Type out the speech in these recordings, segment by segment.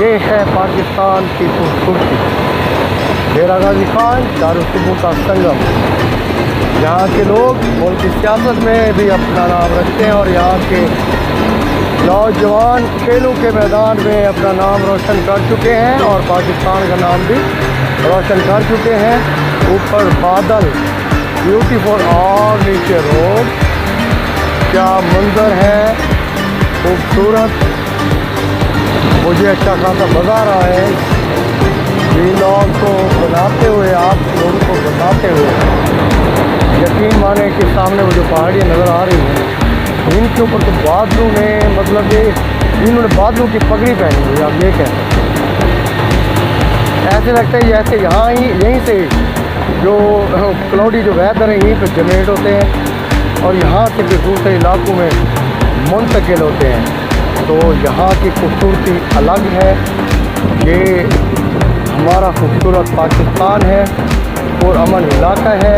ये है पाकिस्तान की खूबसूरती। डेरा गाजी खान दारुल का संगम। यहाँ के लोग मुल्क की सियासत में भी अपना नाम रखते हैं और यहाँ के नौजवान खेलों के मैदान में अपना नाम रोशन कर चुके हैं और पाकिस्तान का नाम भी रोशन कर चुके हैं। ऊपर बादल ब्यूटीफुल और नीचे रोड, क्या मंजर है खूबसूरत। मुझे अच्छा खासा मज़ा आ रहा है व्लॉग को बनाते हुए, आप लोगों को बताते हुए। यकीन माने कि सामने वो जो पहाड़ियाँ नज़र आ रही हैं, इनके ऊपर तो बादलों ने मतलब ये इन्होंने बादलों की पगड़ी पहनी हुई, आप ये कहें। ऐसे लगता है जैसे यहाँ ही यहीं से जो क्लाउडी जो वेदर है यहीं पर जनरेट होते हैं और यहाँ से फिर दूसरे इलाकों में मुंतकिल होते हैं। तो यहाँ की खूबसूरती अलग है। ये हमारा खूबसूरत पाकिस्तान है और अमन इलाका है।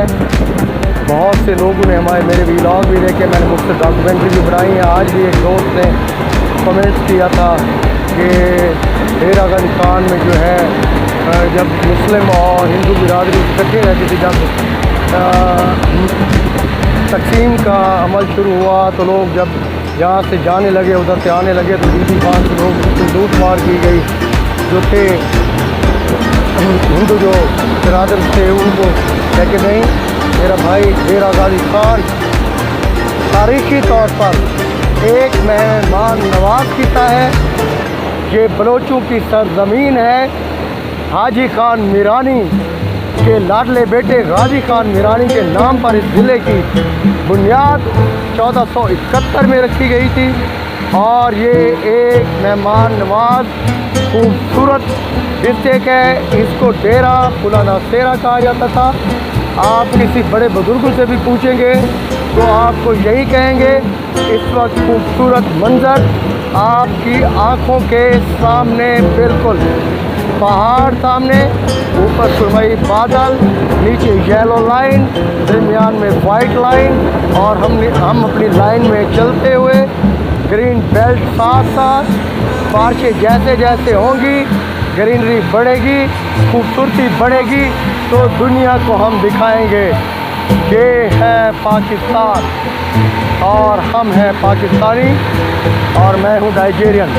बहुत से लोगों ने मेरे व्लॉग भी देखे, मैंने मुझसे डॉक्यूमेंट्री भी बनाई है। आज भी एक दोस्त ने कमेंट्स किया था कि डेरा गाजी खान में जो है जब मुस्लिम और हिंदू बिरादरी इकट्ठी रहती थी, जब तकसीम का अमल शुरू हुआ तो लोग जब यहाँ से जाने लगे, उधर से आने लगे तो बीबी खान के लोग लूट मार की गई। जो थे हिंदू जो बिरादर थे उनको, लेकिन नहीं, मेरा भाई डेरा गाजी खान तारीख़ी तौर पर एक मेहमान नवाज किया है। ये बलोचों की सरजमीन है। हाजी खान मीरानी के लाडले बेटे गाजी खान मीरानी के नाम पर इस ज़िले की बुनियाद 1471 में रखी गई थी और ये एक मेहमान नवाज खूबसूरत डिस्ट्रिक्ट है। इसको डेरा फुलाना सेरा कहा जाता था। आप किसी बड़े बुजुर्गों से भी पूछेंगे तो आपको यही कहेंगे। इस वक्त खूबसूरत मंजर आपकी आँखों के सामने, बिल्कुल पहाड़ सामने, ऊपर सुरमई बादल, नीचे येलो लाइन, दरमियान में वाइट लाइन और हम अपनी लाइन में चलते हुए ग्रीन बेल्ट साथ साथ। बारिशें जैसे जैसे होंगी ग्रीनरी बढ़ेगी, खूबसूरती बढ़ेगी तो दुनिया को हम दिखाएंगे। ये है पाकिस्तान और हम हैं पाकिस्तानी और मैं हूँ नाइजेरियन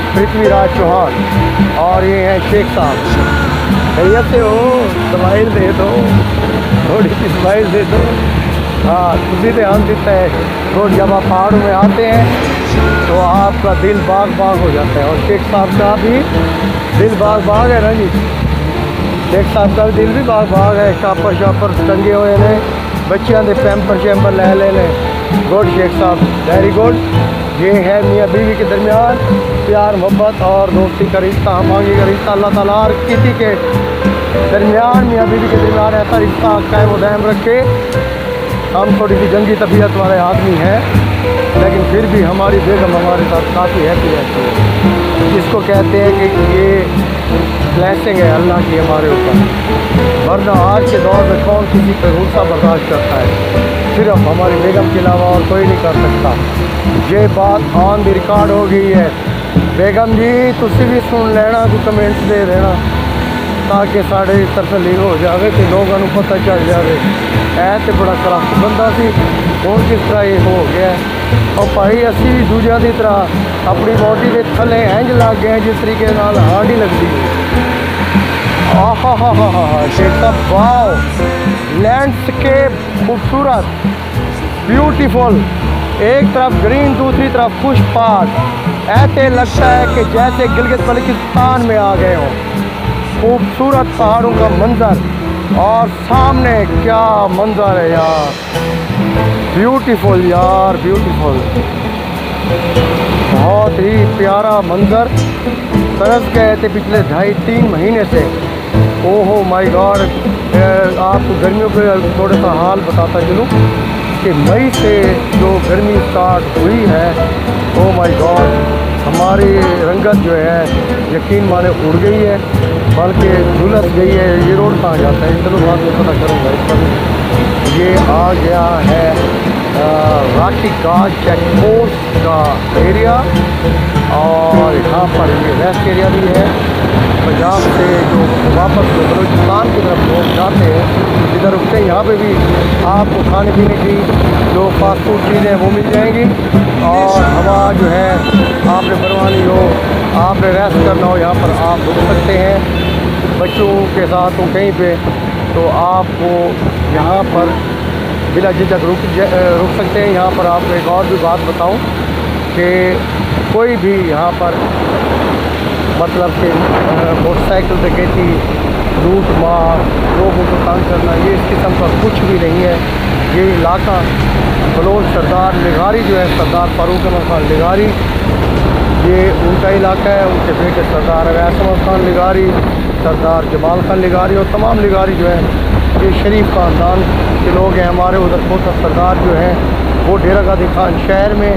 पृथ्वीराज चौहान और ये हैं शेख साहब। भैया से हो स्माइल दे दो, थोड़ी सी स्माइल दे दो। हाँ, खुशी से हम देता है। तो जब आप पहाड़ों में आते हैं तो आपका दिल बाग बाग हो जाता है और शेख साहब का भी दिल बाग बाग है ना जी। शेख साहब का दिल भी बाग बाग है। शापर शापर टंगे हुए ने, बच्चियां दे पैम्पर शैम्पर ले लेने। गुड शेख साहब, वेरी गुड। ये है मियाँ बीवी के दरमियान प्यार मोहब्बत और दोस्ती का रिश्ता, हमारी का रिश्ता। अल्लाह ताला हर किसी के दरमियान, मियाँ बीवी के दरमियान ऐसा रिश्ता कायम दायम रखे। हम थोड़ी सी जंगी तबीयत वाले आदमी हैं लेकिन फिर भी हमारी बेगम हमारे साथ काफ़ी हैप्पी रहती है। इसको कहते हैं कि ये ब्लेसिंग है अल्लाह की हमारे ऊपर। वरना आज के दौर में कौन किसी पर गुस्सा बर्दाश्त करता है? सिर्फ हमारी बेगम के अलावा और कोई नहीं कर सकता। ये बात ऑन द रिकॉर्ड हो गई है। बेगम जी तुसी भी सुन लेना, तो कमेंट्स दे देना ताकि साढ़े तसली हो जाए तो लोगों को पता चल जाए। है तो बड़ा करप्ट बंदा सी, और किस तरह ये हो गया। और भाई असी भी दूजिया की तरह अपनी बॉडी के थले इंज लग गए जिस तरीके नाल हार्ड ही लगती है। आहा हा हा हा शेख साहब, वाओ लैंडस्केप खूबसूरत ब्यूटीफुल। एक तरफ ग्रीन, दूसरी तरफ खुश पार्क। ऐसे लगता है कि जैसे गिलगित बल्तिस्तान में आ गए हों। खूबसूरत पहाड़ों का मंजर और सामने क्या मंजर है यार, ब्यूटीफुल यार, ब्यूटीफुल। बहुत ही प्यारा मंजर। तरस गए थे पिछले 2.5-3 महीने से। ओहो माय गॉड। आपको गर्मियों के थोड़ा सा हाल बताता चलूँ कि मई से जो गर्मी स्टार्ट हुई है, ओ माय गॉड, हमारी रंगत जो है यकीन माने उड़ गई है, बल्कि झुलस गई है। ये रोड कहाँ जाता है, चलो बाद में पता करूँगा इस पर। ये आ गया है राठी घाट चेक पोस्ट का एरिया, और यहाँ पर ये रेस्ट एरिया भी है। पंजाब से जो वापस बलूचिस्तान की तरफ लोग जाते हैं इधर रुकते हैं। यहाँ पे भी आपको खाने पीने की जो फास्ट फूड चीज़ें वो मिल जाएंगी, और हवा जो है आपने भरवानी हो, आपने रेस्ट करना हो, यहाँ पर आप रुक सकते हैं बच्चों के साथ हो कहीं पे, तो आपको यहाँ पर बिला झिझक रुक सकते हैं। यहाँ पर आपको एक और भी बात बताऊं कि कोई भी यहाँ पर मतलब कि मोटरसाइकिल डकैती, लूट मार, लोगों को तंग करना, ये इस किस्म का कुछ भी नहीं है। ये इलाका बलोच सरदार लिगारी जो है, सरदार फारूक अहमद खान लिगारी, ये उनका इलाका है। उनके बेटे सरदार अवैस अहमद खान लिगारी, सरदार जमाल खान लिगारी और तमाम लिगारी जो है ये शरीफ ख़ानदान के लोग हैं। हमारे उधर कोटा सरदार जो हैं वो डेरा गाजी खान शहर में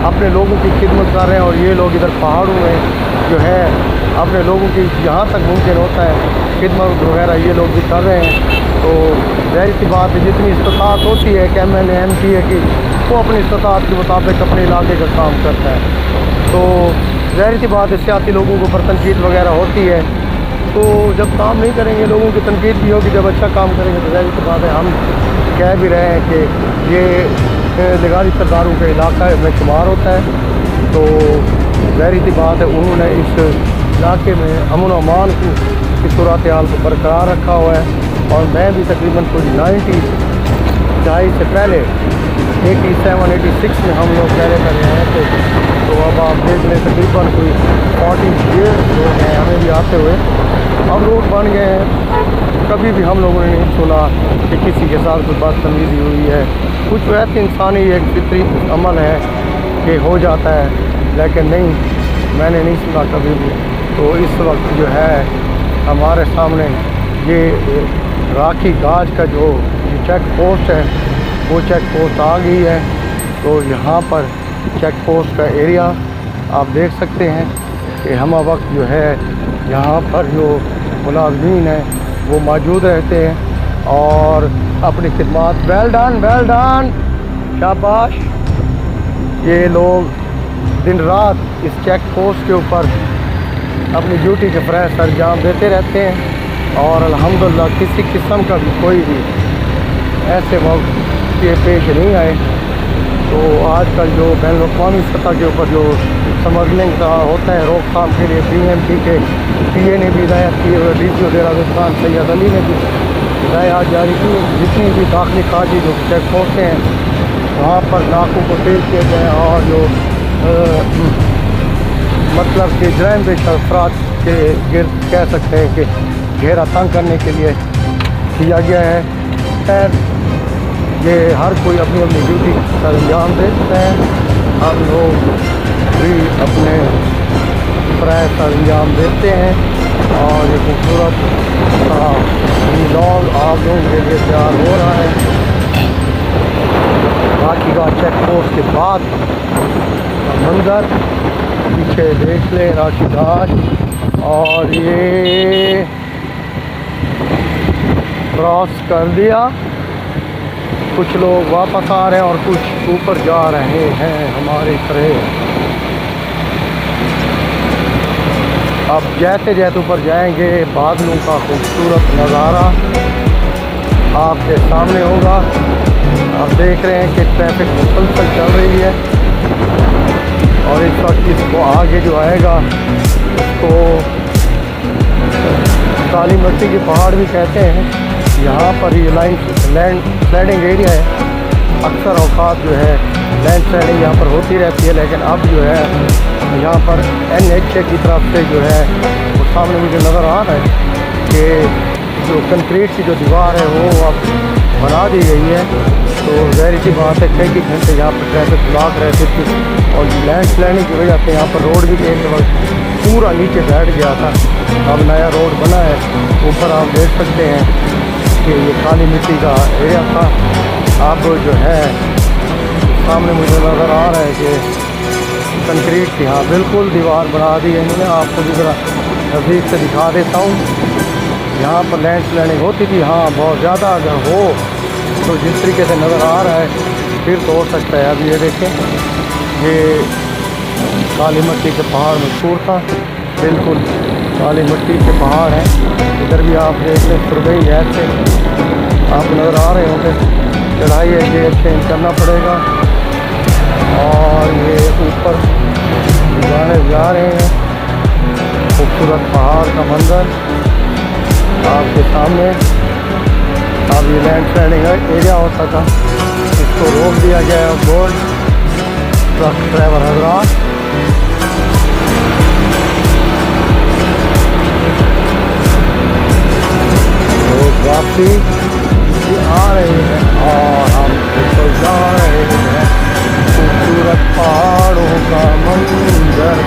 अपने लोगों की खिदमत कर रहे हैं, और ये लोग इधर पहाड़ों में जो है अपने लोगों की जहाँ तक मुमकिन होता है खिदमत वगैरह ये लोग भी कर रहे हैं। तो ज़ाहिर सी बात है जितनी इस्तात होती है कि MNA MP है कि वो अपनी इस्तात के मुताबिक अपने इलाके का काम करता है। तो ज़ाहिर सी बात है सियासी लोगों को पर तनकीद वगैरह होती है, तो जब काम नहीं करेंगे लोगों की तनकीद भी होगी, जब अच्छा काम करेंगे तो ज़ाहिर सी बात है। हम कह भी रहे हैं कि ये लिगारी सरदारों का इलाका में शुमार होता है, तो ज़ाहिर सी बात है उन्होंने इस इलाके में अमन अमान की सूरत हाल को बरकरार रखा हुआ है। और मैं भी तकरीबन कुछ 90 से पहले 87-86 में हम लोग पहले कर रहे हैं थे, तो अब आप देख लें तकरीबन कोई 40 ईयर्स लोग हैं हमें भी आते हुए। अब लोग बन गए हैं, कभी भी हम लोगों ने नहीं सुना कि किसी के साथ कोई बदतमीज़ी हुई है। कुछ वैसे इंसानी एक फितरी अमल है कि हो जाता है, लेकिन नहीं, मैंने नहीं सुना कभी भी। तो इस वक्त जो है हमारे सामने ये राठी घाट का जो चेक पोस्ट है वो चेक पोस्ट आ गई है। तो यहाँ पर चेक पोस्ट का एरिया आप देख सकते हैं कि हम वक्त जो है यहाँ पर जो मुलाज़मीन हैं वो मौजूद रहते हैं और अपनी खिदमत वेल डन शाबाश। ये लोग दिन रात इस चेक पोस्ट के ऊपर अपनी ड्यूटी के फ़र्ज़ अंजाम देते रहते हैं, और अल्हम्दुलिल्लाह किसी किस्म का भी कोई भी ऐसे वक्त ये पेश नहीं आए। तो आजकल जो बैनुल-अक़वामी सतह के ऊपर जो स्मगलिंग का होता है रोकथाम के लिए BMT के PA ने भी हिदायत की और DCO देहरादून सैयद अली ने भी हिदायत जारी की, जितनी भी दाखिली खारिजी जो चेक पोस्ट हैं वहाँ पर नाकों को तेज किया जाए, और जो मतलब कि जराइम पेश अफराद के गिर्द कह सकते हैं कि घेरा तंग करने के लिए किया गया है। खैर ये हर कोई अपनी अपनी ड्यूटी का अंजाम देते हैं, हम लोग भी अपने फ़र्ज़ का अंजाम देते हैं, और ये खूबसूरत लॉग आप लोगों के लिए तैयार हो रहा है। राठी घाट चेक पोस्ट के बाद मंजर पीछे देख लें राठी घाट, और ये क्रॉस कर दिया। कुछ लोग वापस आ रहे हैं और कुछ ऊपर जा रहे हैं हमारी तरह। अब जैसे जैसे ऊपर जाएंगे बादलों का खूबसूरत नज़ारा आपके सामने होगा। आप देख रहे हैं कि ट्रैफिक मुसलसल चल रही है, और इस वक्त इसको आगे जो आएगा उसको काली मिट्टी के पहाड़ भी कहते हैं। यहाँ पर ये लैंड स्लाइडिंग एरिया है, अक्सर औकात जो है लैंड स्लाइडिंग यहाँ पर होती रहती है, लेकिन अब जो है यहाँ पर NHA की तरफ से जो है वो सामने मुझे नज़र आ रहा है कि जो कंक्रीट की जो दीवार है वो अब बना दी गई है। तो ज़ाहिर सी बात है कई घंटे यहाँ पर ट्रैफिक ब्लॉक रहती थी, और लैंड स्लाइडिंग की वजह से यहाँ पर रोड भी एक वक्त पूरा नीचे बैठ गया था। अब नया रोड बना है, ऊपर आप देख सकते हैं कि ये काली मिट्टी का एरिया था। अब जो है सामने मुझे नज़र आ रहा है कि कंक्रीट की हाँ बिल्कुल दीवार बना दी है इन्होंने। आपको भी ज़रा नज़दीक से दिखा देता हूँ। यहाँ पर लैंड स्लाइडिंग होती थी, हाँ बहुत ज़्यादा अगर हो तो जिस तरीके से नज़र आ रहा है फिर तोड़ सकता है। अब ये देखें, ये काली मिट्टी के पहाड़ मशहूर था, बिल्कुल काली मिट्टी के पहाड़ हैं। इधर भी आप देख लें, सुरगई ऐसे आप नज़र आ रहे होंगे। चढ़ाई है, ये चेंज करना पड़ेगा। और ये ऊपर जाने जा रहे हैं। खूबसूरत पहाड़ का मंजर आपके सामने। अब ये लैंड स्लाइडिंग एरिया होता था, इसको रोक दिया गया है बोर्ड। ट्रक ड्राइवर हजरात, लोग वापसी आ रहे हैं और हम तो जा रहे हैं। खूबसूरत पहाड़ों का मंजर,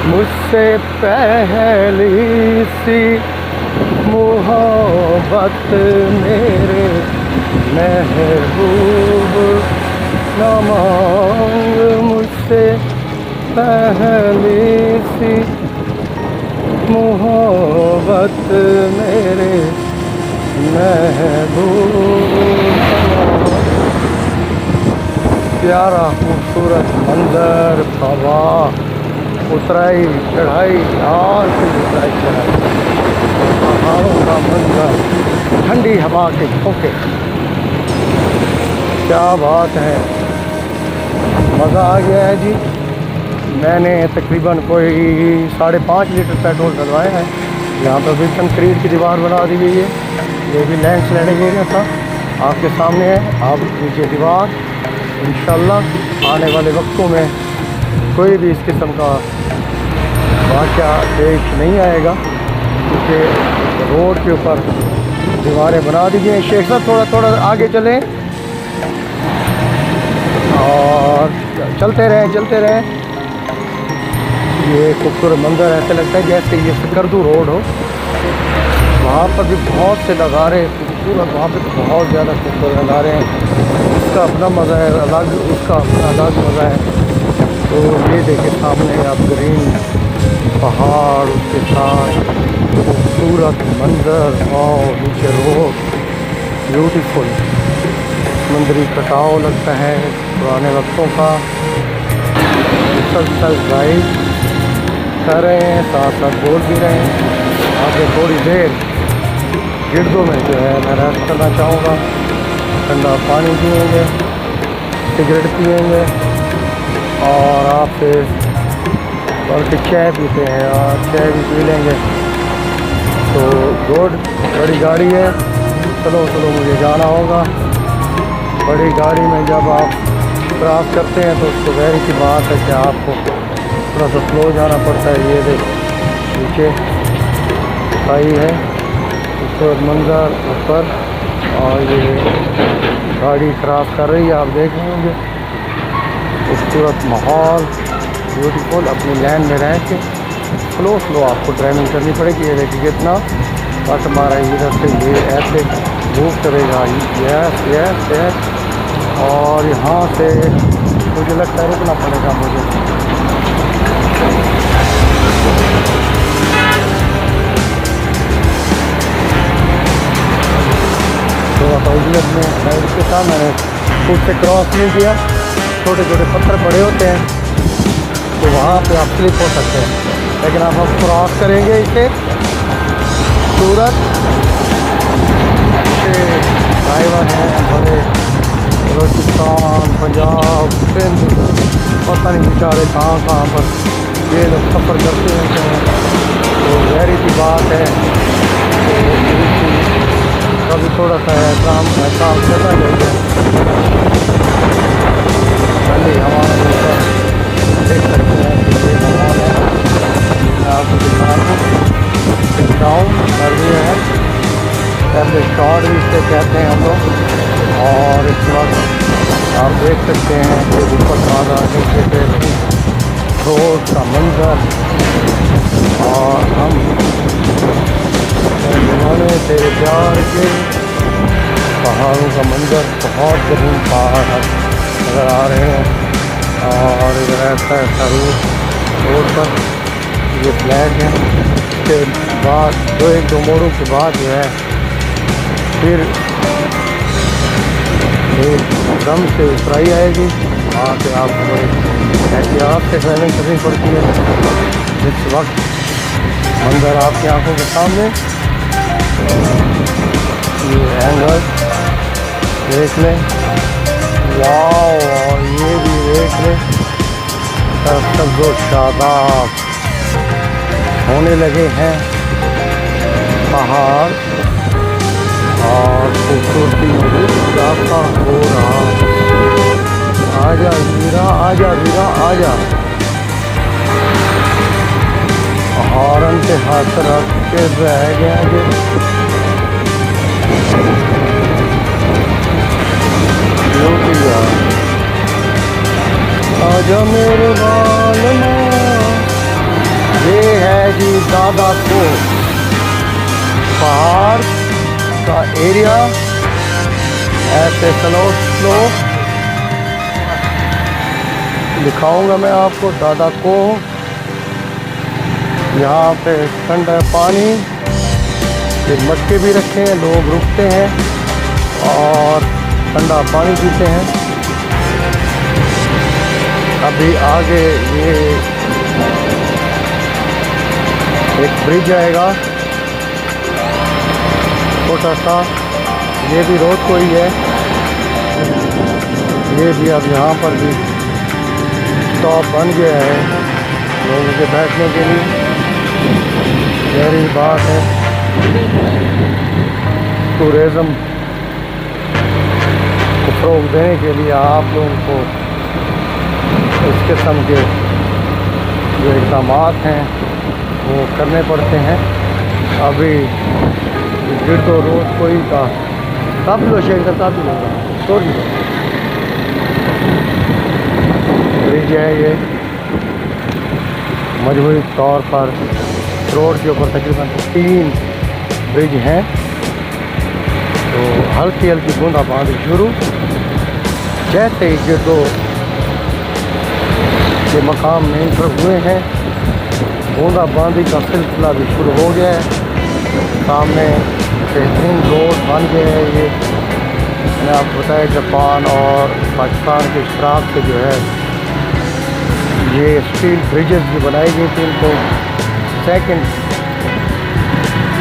मुझसे पहली सी मोहब्बत मेरे महबूब न मांग, मुझसे पहली सी मोहब्बत मेरे महबूब। प्यारा खूबसूरत मंजर, हवा, उतराई चढ़ाई और फिर उतराई चढ़ाई, पहाड़ों का मंजर, ठंडी हवा के झोंके, क्या बात है, मज़ा आ गया है जी। मैंने तकरीबन कोई 5.5 लीटर पेट्रोल डलवाया है। यहाँ पर भी कंक्रीट की दीवार बना दी गई है। ये भी लैंड स्लाइडिंग एरिया था, आपके सामने है। आप नीचे दीवार, इंशाल्लाह आने वाले वक्तों में कोई भी इस किस्म का वाक़या पेश नहीं आएगा, क्योंकि रोड के ऊपर दीवारें बना दी गई हैं। शेख साहब थोड़ा थोड़ा आगे चलें और चलते रहें। ये खूबसूरत मंजर ऐसे लगता है जैसे ये सकरदू रोड हो। वहाँ पर भी बहुत से नज़ारे खूबसूरत, वहाँ पे बहुत ज़्यादा खूबसूरत नज़ारे हैं। उसका अपना मज़ा है अलग, उसका अपना अलग मज़ा है। तो ये देखिए सामने आप ग्रीन पहाड़, उसके साथ खूबसूरत मंजर और नीचे रोड, ब्यूटीफुल मंजरी कटाव लगता है पुराने वक्तों का। मुसलसल ड्राइव कर रहे हैं, साथ साथ बोल भी रहे हैं। आगे थोड़ी देर गिरदों में जो है मैं रेस्ट करना चाहूँगा, ठंडा पानी पिएंगे, सिगरेट पिएंगे और आपसे बल्कि चाय पीते हैं और चाय भी पी लेंगे। तो रोड बड़ी गाड़ी है, चलो मुझे जाना होगा। बड़ी गाड़ी में जब आप क्रॉस करते हैं तो उसको वैरी की बात है कि आपको थोड़ा सा स्लो जाना पड़ता है। ये देख नीचे खाई है, ऊपर मंजर ऊपर, और ये गाड़ी क्रॉस कर रही है, आप देख रहे होंगे। खूबसूरत माहौल, ब्यूटीफुल, अपनी लाइन में रह के स्लो आपको ड्राइविंग करनी पड़ेगी। ये देखिए कितना कट मारा है इधर से, ये ऐसे मूव करेगा। यस और यहाँ से मुझे लगता है रुकना पड़ेगा मुझे। थोड़ा सा उजलत में साइड के साथ मैंने खुद से क्रॉस नहीं किया। छोटे छोटे पत्थर बड़े होते हैं तो वहाँ पे आप स्लिप हो सकते हैं, लेकिन आप क्रॉस करेंगे इसे सूरत से। ड्राइवर हैं बड़े, बलूचिस्तान, पंजाब, सिंध, पता नहीं बेचारे कहाँ पर ये लोग सफ़र करते रहते हैं। तो गहरी की बात है, तो कभी थोड़ा सा काम करना चाहिए। ठंडी हवा देख सकते हैं कि ये माहौल है। मैं आपको दिखाऊँ कर दिए हैं, पहले शॉर्ट भी इसे कहते हैं हम लोग। और इस वक्त आप देख सकते हैं कि ऊपर ताज़ा नीचे से रोड का मंजर, और हम जमाने तेरे प्यार के पहाड़ों का मंजर, बहुत बेहतरीन पहाड़ नज़र आ रहे हैं। और इधर ऐसा रोड पर ये फ्लैट है। उसके बाद एक दो मोड़ों के बाद जो है फिर एकदम से उतराई आएगी, वहाँ पे आपको बड़े एहतियात से ड्राइविंग करनी पड़ती है। इस वक्त मंजर आपकी आंखों के सामने, ये एंगल देख लें, वाह, और ये भी देख लें, सब्ज़ो शादाब होने लगे हैं पहाड़ और खूबसूरती में इजाफा हो रहा। आजा वीरा, आजा वीरा, आजा। हॉर्न पे हाथ रख के रह गए आजा मेरे बालमा। ये है जी दादा को पहाड़ का एरिया, ऐसे स्लो दिखाऊंगा मैं आपको दादा को। यहाँ पे ठंडा पानी, फिर मटके भी रखे हैं, लोग रुकते हैं और ठंडा पानी पीते हैं। अभी आगे ये एक ब्रिज आएगा छोटा सा, ये भी रोड को ही है। ये भी अब यहाँ पर भी स्टॉप बन गया है लोगों के बैठने के लिए। गहरी बात है, टूरिज़्म को फ़रोग़ देने के लिए आप लोगों को इस किस्म के जो इक़दाम हैं वो करने पड़ते हैं। अभी फिर तो रोज़ कोई का काफ़ी लोग शेयर करता भी होगा, सॉरी ब्रिज है ये। मजबूरी तौर पर रोड के ऊपर तकरीबन 3 ब्रिज हैं, तो हल्की हल्की बूंदाबांदी शुरू। जैसे ही गिरदो के मकाम में इंटर हुए हैं, बूंदाबांदी का सिलसिला भी शुरू हो गया है। सामने बेहतरीन रोड बन गए हैं। ये मैंने आपको बताया जापान और पाकिस्तान के इश्तराक से जो है ये स्टील ब्रिजेस भी बनाई गई थी। इनको second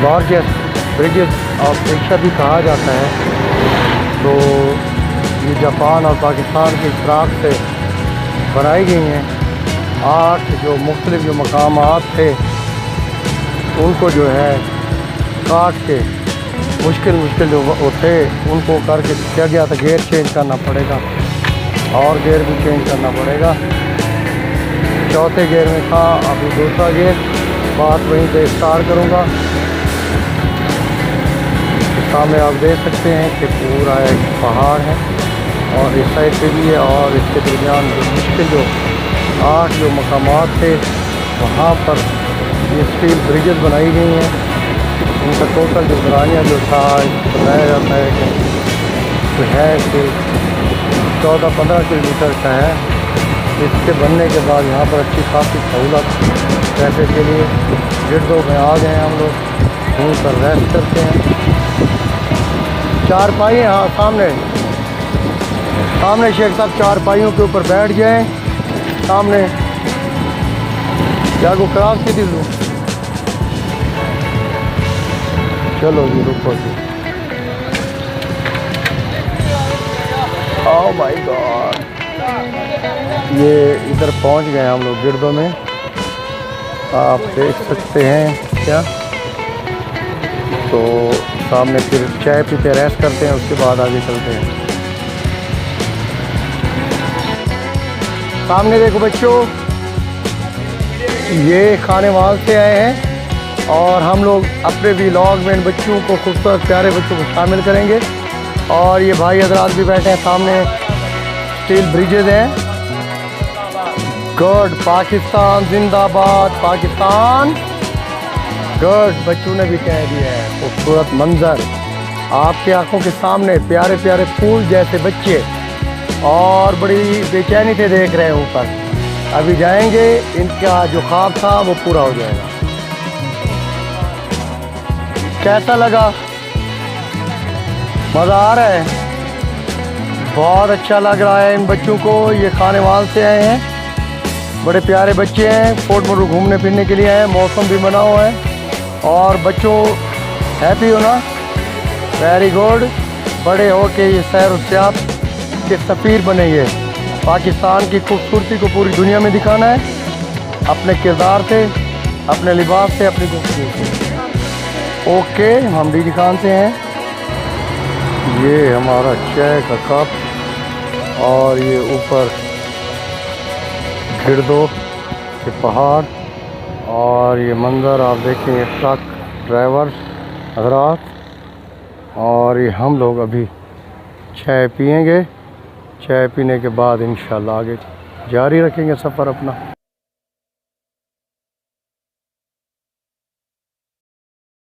largest bridges of Asia भी कहा जाता है। तो ये जापान और पाकिस्तान के इश्तराक से बनाई गई हैं। 8 जो मुख्तलिफ जो मकामात थे उनको जो है काट के मुश्किल जो थे उनको करके किया गया था। गेयर चेंज करना पड़ेगा और गेयर भी चेंज करना पड़ेगा। चौथे गेयर में था, अभी दूसरा गेयर। बात वहीं से स्टार्ट करूँगा। सामने आप देख सकते हैं कि पूरा एक पहाड़ है और इस साइड पे भी है, और इसके दरमियान जो मुश्किल जो 8 जो मकामात थे वहाँ पर ये स्टील ब्रिजेस बनाई गई हैं। उनका टोटल जो दरानिया जो था बताया जाता है कि जो है कि 14-15 किलोमीटर का है। इसके बनने के बाद यहाँ पर अच्छी खासी सहूलत पैसे के लिए गिरदो में आ गए हैं हम लोग, वहीं पर रेस्ट करते हैं। चारपाई है, हाँ सामने शेख साहब चारपाइयों के ऊपर बैठ जाएं। सामने क्या को क्रॉस की थी लूँ, चलो जी रुको जी। ओह माय गॉड, ये इधर पहुंच गए हम लोग गिरदो में। आप देख सकते हैं क्या, तो सामने फिर चाय पीते रेस्ट करते हैं, उसके बाद आगे चलते हैं। सामने देखो बच्चों, ये खानेवाल से आए हैं और हम लोग अपने व्लॉग में इन बच्चों को, खूबसूरत प्यारे बच्चों को शामिल करेंगे। और ये भाई हजरात भी बैठे हैं सामने। स्टील ब्रिजेज हैं। गुड, पाकिस्तान जिंदाबाद, पाकिस्तान गुड। बच्चों ने भी कह दिया है। खूबसूरत मंजर आपकी आंखों के सामने, प्यारे प्यारे फूल जैसे बच्चे, और बड़ी बेचैनी से देख रहे हैं ऊपर। अभी जाएंगे, इनका जो ख्वाब था वो पूरा हो जाएगा। कैसा लगा, मज़ा आ रहा है? बहुत अच्छा लग रहा है इन बच्चों को। ये खानेवाल से आए हैं, बड़े प्यारे बच्चे हैं। फोर्ट मोटू घूमने फिरने के लिए आए हैं। मौसम भी बना हुआ है और बच्चों हैप्पी हो ना? Very good. बड़े हो के ये सैर सियाहत के सफ़ीर बनेंगे। पाकिस्तान की खूबसूरती को पूरी दुनिया में दिखाना है, अपने किरदार से, अपने लिबास से, अपनी गुफ्तगू से। ओके, हम डी खान से हैं। ये हमारा चाय का कप और ये ऊपर गिरदो के पहाड़ और ये मंज़र आप देखेंगे, ट्रक ड्राइवर हजरात। और ये हम लोग अभी चाय पिएंगे। चाय पीने के बाद इंशाल्लाह आगे जारी रखेंगे सफ़र अपना।